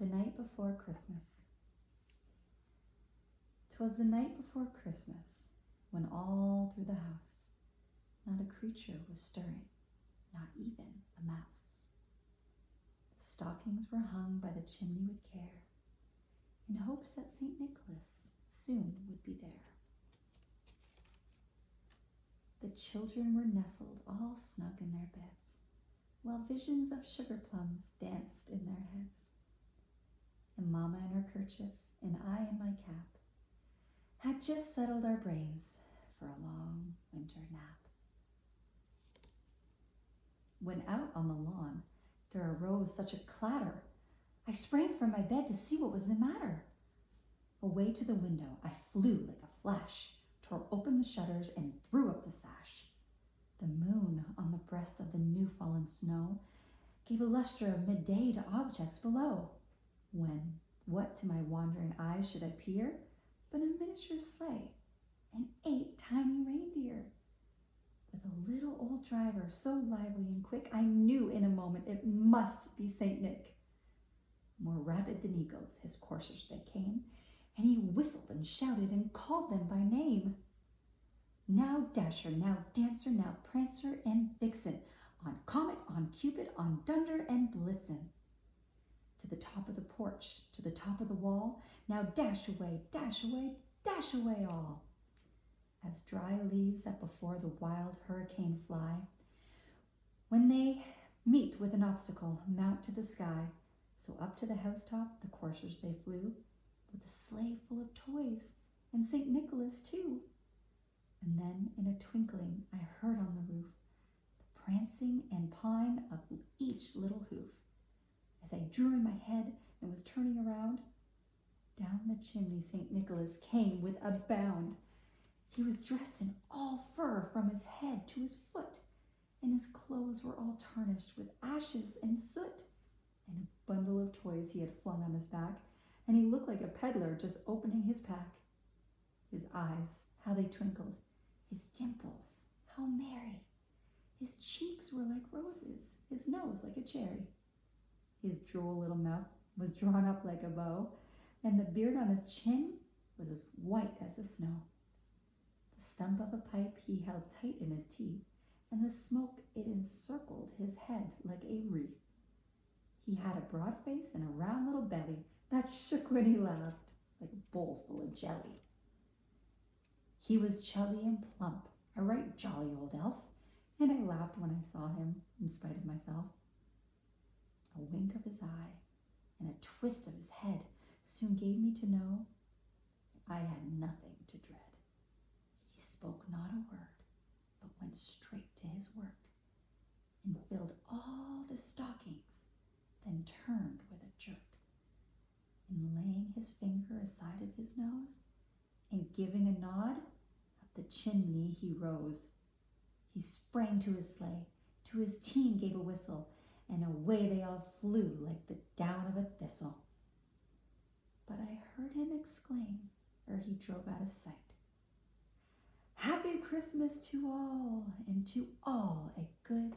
The night before Christmas. 'Twas the night before Christmas, when all through the house not a creature was stirring, not even a mouse. The stockings were hung by the chimney with care, in hopes that St. Nicholas soon would be there. The children were nestled all snug in their beds, while visions of sugar plums danced in their heads. And Mamma in her kerchief, and I in my cap, had just settled our brains for a long winter nap. When out on the lawn there arose such a clatter, I sprang from my bed to see what was the matter. Away to the window I flew like a flash, tore open the shutters and threw up the sash. The moon on the breast of the new-fallen snow gave a lustre of midday to objects below, when what to my wandering eyes should appear but a miniature sleigh and 8 tiny reindeer, with a little old driver so lively and quick I knew in a moment it must be Saint Nick. More rapid than eagles his coursers they came, and he whistled and shouted and called them by name. Now Dasher, now Dancer, now Prancer and Vixen, on Comet, on Cupid, on Dunder and Blitzen. To the top of the porch, to the top of the wall, now dash away, dash away, dash away all. As dry leaves that before the wild hurricane fly, when they meet with an obstacle, mount to the sky, so up to the housetop the coursers they flew, with a sleigh full of toys, and St. Nicholas too. And then in a twinkling I heard on the roof the prancing and pawing of each little hoof. As I drew in my head and was turning around, down the chimney St. Nicholas came with a bound. He was dressed in all fur from his head to his foot, and his clothes were all tarnished with ashes and soot, and a bundle of toys he had flung on his back, and he looked like a peddler just opening his pack. His eyes, how they twinkled, his dimples, how merry. His cheeks were like roses, his nose like a cherry. His droll little mouth was drawn up like a bow, and the beard on his chin was as white as the snow. The stump of a pipe he held tight in his teeth, and the smoke it encircled his head like a wreath. He had a broad face and a round little belly that shook when he laughed, like a bowl full of jelly. He was chubby and plump, a right jolly old elf, and I laughed when I saw him, in spite of myself. A wink of his eye and a twist of his head soon gave me to know I had nothing to dread. He spoke not a word, but went straight to his work, and filled all the stockings, then turned with a jerk, and laying his finger aside of his nose, and giving a nod, up the chimney he rose. He sprang to his sleigh, to his team gave a whistle, and away they all flew like the down of a thistle. But I heard him exclaim, ere he drove out of sight, "Happy Christmas to all, and to all a good